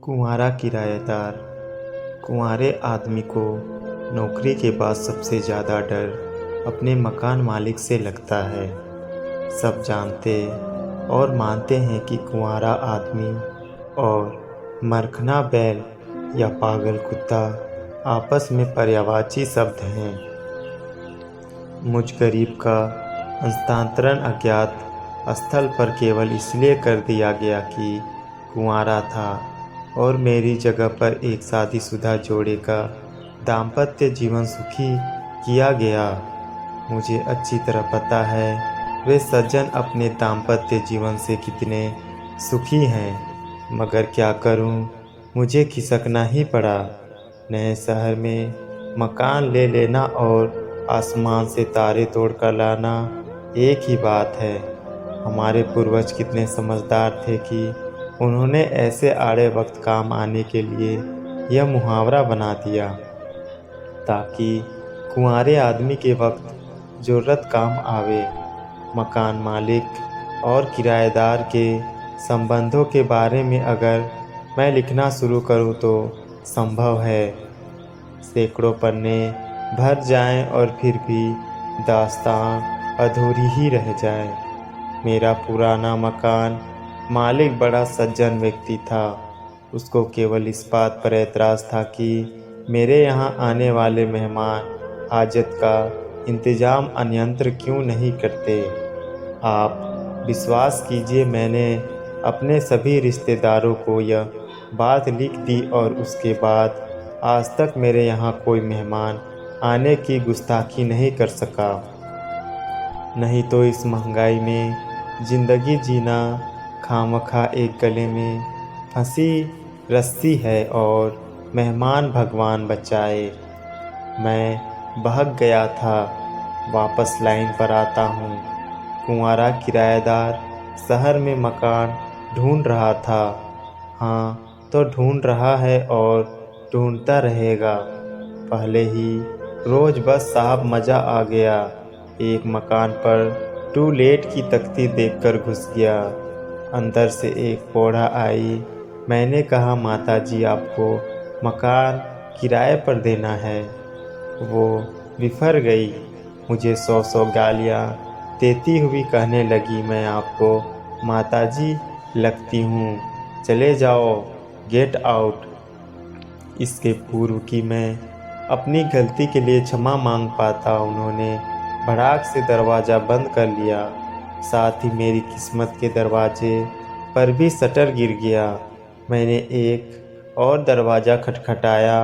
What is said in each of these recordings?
कुंवारा किराएदार। कुंवारे आदमी को नौकरी के बाद सबसे ज़्यादा डर अपने मकान मालिक से लगता है। सब जानते और मानते हैं कि कुंवारा आदमी और मरखना बैल या पागल कुत्ता आपस में पर्यायवाची शब्द हैं। मुझ गरीब का हस्तांतरण अज्ञात स्थल पर केवल इसलिए कर दिया गया कि कुंवारा था और मेरी जगह पर एक शादीशुदा जोड़े का दाम्पत्य जीवन सुखी किया गया। मुझे अच्छी तरह पता है वे सज्जन अपने दाम्पत्य जीवन से कितने सुखी हैं, मगर क्या करूं, मुझे खिसकना ही पड़ा। नए शहर में मकान ले लेना और आसमान से तारे तोड़कर लाना एक ही बात है। हमारे पूर्वज कितने समझदार थे कि उन्होंने ऐसे आड़े वक्त काम आने के लिए यह मुहावरा बना दिया ताकि कुंवारे आदमी के वक्त ज़रूरत काम आवे। मकान मालिक और किराएदार के संबंधों के बारे में अगर मैं लिखना शुरू करूं तो संभव है सैकड़ों पन्ने भर जाएं और फिर भी दास्तान अधूरी ही रह जाए। मेरा पुराना मकान मालिक बड़ा सज्जन व्यक्ति था। उसको केवल इस बात पर ऐतराज़ था कि मेरे यहाँ आने वाले मेहमान हाजत का इंतज़ाम अन्यंत्र क्यों नहीं करते। आप विश्वास कीजिए, मैंने अपने सभी रिश्तेदारों को यह बात लिख दी और उसके बाद आज तक मेरे यहाँ कोई मेहमान आने की गुस्ताखी नहीं कर सका। नहीं तो इस महंगाई में ज़िंदगी जीना खामखा एक गले में फंसी रस्सी है और मेहमान भगवान बचाए। मैं बहक गया था। वापस लाइन पर आता हूँ। कुंवारा किराएदार शहर में मकान ढूंढ रहा था। हाँ, तो ढूंढ रहा है और ढूंढता रहेगा। पहले ही रोज़ बस साहब मज़ा आ गया। एक मकान पर टू लेट की तख्ती देखकर घुस गया। अंदर से एक पौड़ा आई। मैंने कहा, माताजी आपको मकान किराए पर देना है। वो बिफर गई। मुझे 100 गालियाँ देती हुई कहने लगी, मैं आपको माताजी लगती हूँ, चले जाओ, गेट आउट। इसके पूर्व कि मैं अपनी गलती के लिए क्षमा मांग पाता, उन्होंने भड़ाक से दरवाज़ा बंद कर लिया। साथ ही मेरी किस्मत के दरवाजे पर भी शटर गिर गया। मैंने एक और दरवाज़ा खटखटाया।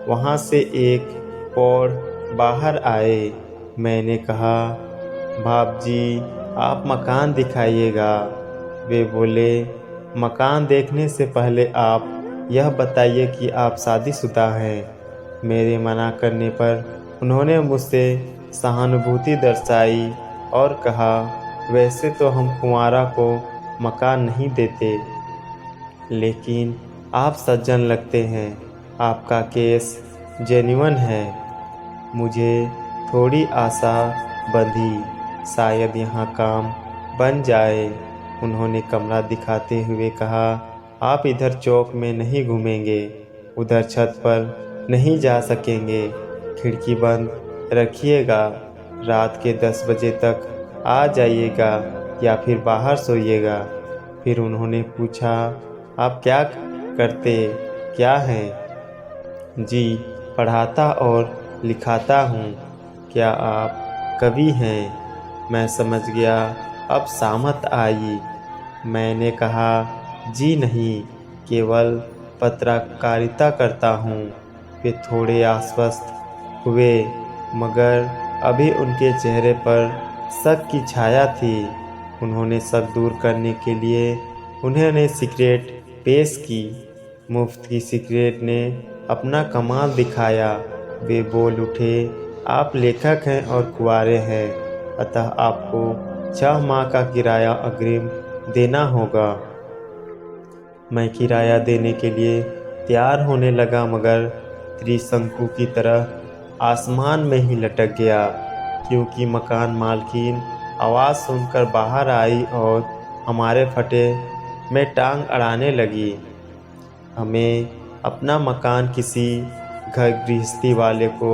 वहाँ से एक पौड़ बाहर आए। मैंने कहा, बाप जी आप मकान दिखाइएगा। वे बोले, मकान देखने से पहले आप यह बताइए कि आप शादीशुदा हैं। मेरे मना करने पर उन्होंने मुझसे सहानुभूति दर्शाई और कहा, वैसे तो हम कुंवारा को मकान नहीं देते, लेकिन आप सज्जन लगते हैं, आपका केस जेन्युइन है। मुझे थोड़ी आशा बंधी, शायद यहाँ काम बन जाए। उन्होंने कमरा दिखाते हुए कहा, आप इधर चौक में नहीं घूमेंगे, उधर छत पर नहीं जा सकेंगे, खिड़की बंद रखिएगा, रात के 10 बजे तक आ जाइएगा या फिर बाहर सोइएगा। फिर उन्होंने पूछा, आप क्या करते क्या हैं? जी, पढ़ाता और लिखाता हूँ। क्या आप कवि हैं? मैं समझ गया, अब सामत आई। मैंने कहा, जी नहीं, केवल पत्रकारिता करता हूँ। वे थोड़े आश्वस्त हुए, मगर अभी उनके चेहरे पर शक की छाया थी। उन्होंने शक दूर करने के लिए उन्होंने सिगरेट पेश की। मुफ्त की सिगरेट ने अपना कमाल दिखाया। वे बोल उठे, आप लेखक हैं और कुंवारे हैं, अतः आपको 6 माह का किराया अग्रिम देना होगा। मैं किराया देने के लिए तैयार होने लगा, मगर त्रिशंकु की तरह आसमान में ही लटक गया, क्योंकि मकान मालकिन आवाज़ सुनकर बाहर आई और हमारे फटे में टांग अड़ाने लगी। हमें अपना मकान किसी घर गृहस्थी वाले को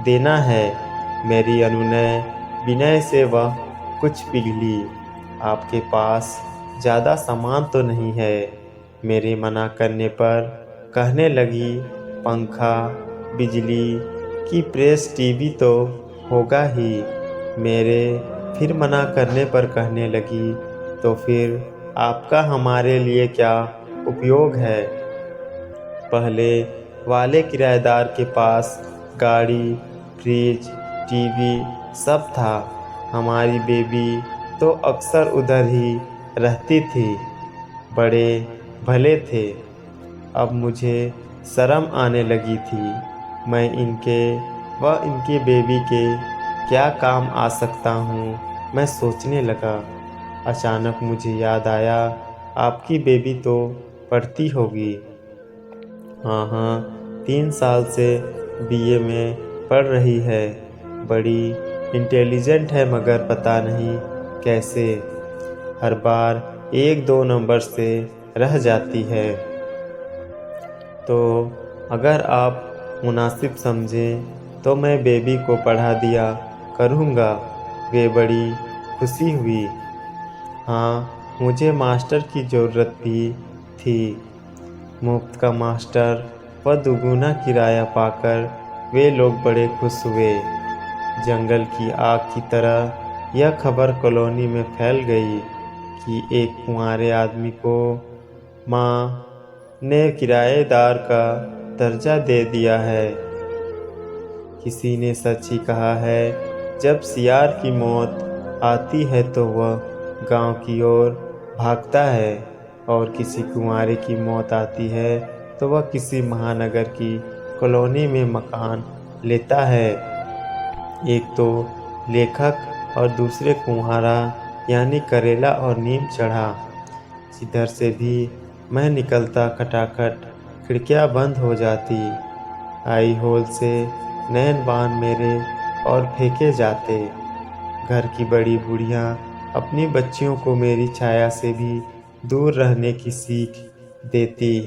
देना है। मेरी अनुनय विनय से वह कुछ पिघली। आपके पास ज़्यादा सामान तो नहीं है? मेरे मना करने पर कहने लगी, पंखा, बिजली की प्रेस, टीवी तो होगा ही। मेरे फिर मना करने पर कहने लगी, तो फिर आपका हमारे लिए क्या उपयोग है? पहले वाले किराएदार के पास गाड़ी, फ्रिज, टीवी सब था। हमारी बेबी तो अक्सर उधर ही रहती थी। बड़े भले थे। अब मुझे शर्म आने लगी थी। मैं इनके व इनकी बेबी के क्या काम आ सकता हूँ, मैं सोचने लगा। अचानक मुझे याद आया, आपकी बेबी तो पढ़ती होगी। हाँ, 3 साल से बीए में पढ़ रही है। बड़ी इंटेलिजेंट है, मगर पता नहीं कैसे हर बार 1-2 नंबर से रह जाती है। तो अगर आप मुनासिब समझें तो मैं बेबी को पढ़ा दिया करूँगा। वे बड़ी खुशी हुई। हाँ, मुझे मास्टर की ज़रूरत भी थी। मुफ्त का मास्टर व दुगुना किराया पाकर वे लोग बड़े खुश हुए। जंगल की आग की तरह यह खबर कॉलोनी में फैल गई कि एक कुंवारे आदमी को माँ ने किराएदार का दर्जा दे दिया है। किसी ने सच ही कहा है, जब सियार की मौत आती है तो वह गांव की ओर भागता है, और किसी कुंवारे की मौत आती है तो वह किसी महानगर की कॉलोनी में मकान लेता है। एक तो लेखक और दूसरे कुम्हारा, यानी करेला और नीम चढ़ा। जिधर से भी मैं निकलता खटाखट खिड़कियां बंद हो जाती। आई होल से नैन बान मेरे और फेंके जाते। घर की बड़ी बूढ़ियां अपनी बच्चियों को मेरी छाया से भी दूर रहने की सीख देती।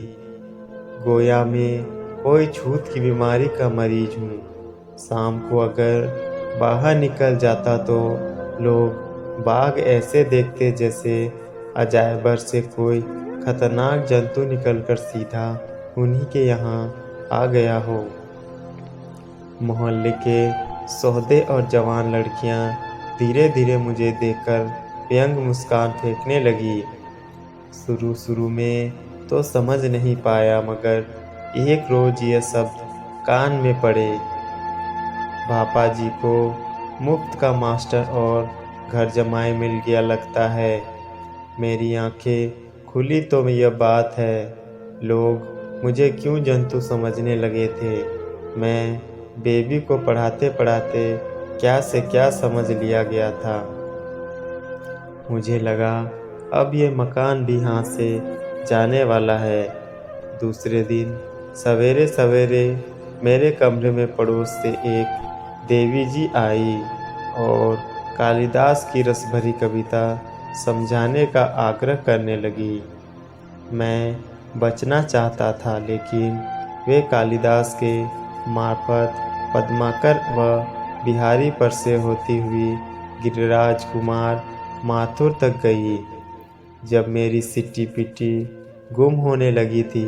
गोया में कोई छूत की बीमारी का मरीज हूँ। शाम को अगर बाहर निकल जाता तो लोग बाग ऐसे देखते जैसे अजायबर से कोई खतरनाक जंतु निकलकर सीधा उन्हीं के यहाँ आ गया हो। मोहल्ले के सौदे और जवान लड़कियाँ धीरे धीरे मुझे देखकर व्यंग मुस्कान फेंकने लगी। शुरू में तो समझ नहीं पाया, मगर एक रोज़ ये शब्द कान में पड़े। पापा जी को मुफ्त का मास्टर और घर जमाई मिल गया लगता है। मेरी आंखें खुली तो यह बात है। लोग मुझे क्यों जंतु समझने लगे थे। मैं बेबी को पढ़ाते पढ़ाते क्या से क्या समझ लिया गया था। मुझे लगा अब ये मकान भी हाथ से जाने वाला है। दूसरे दिन सवेरे सवेरे मेरे कमरे में पड़ोस से एक देवी जी आई और कालिदास की रस भरी कविता समझाने का आग्रह करने लगी। मैं बचना चाहता था, लेकिन वे कालिदास के मार्फत पद्माकर व बिहारी पर से होती हुई गिरिराज कुमार माथुर तक गई। जब मेरी सिट्टी पिट्टी गुम होने लगी थी,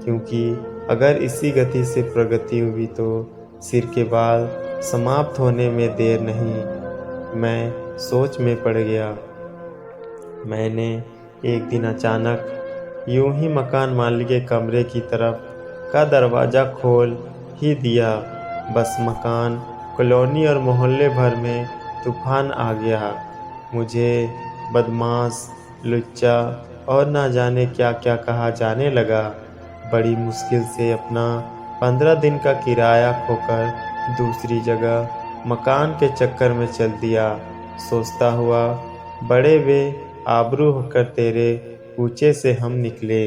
क्योंकि अगर इसी गति से प्रगति हुई तो सिर के बाल समाप्त होने में देर नहीं। मैं सोच में पड़ गया। मैंने एक दिन अचानक यूं ही मकान मालिक के कमरे की तरफ का दरवाज़ा खोल ही दिया। बस मकान, कॉलोनी और मोहल्ले भर में तूफान आ गया। मुझे बदमाश, लुच्चा और ना जाने क्या क्या कहा जाने लगा। बड़ी मुश्किल से अपना 15 दिन का किराया खोकर दूसरी जगह मकान के चक्कर में चल दिया। सोचता हुआ बड़े वे आबरू होकर तेरे ऊँचे से हम निकले।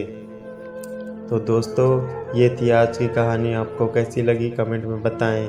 तो दोस्तों, ये थी आज की कहानी। आपको कैसी लगी कमेंट में बताएं।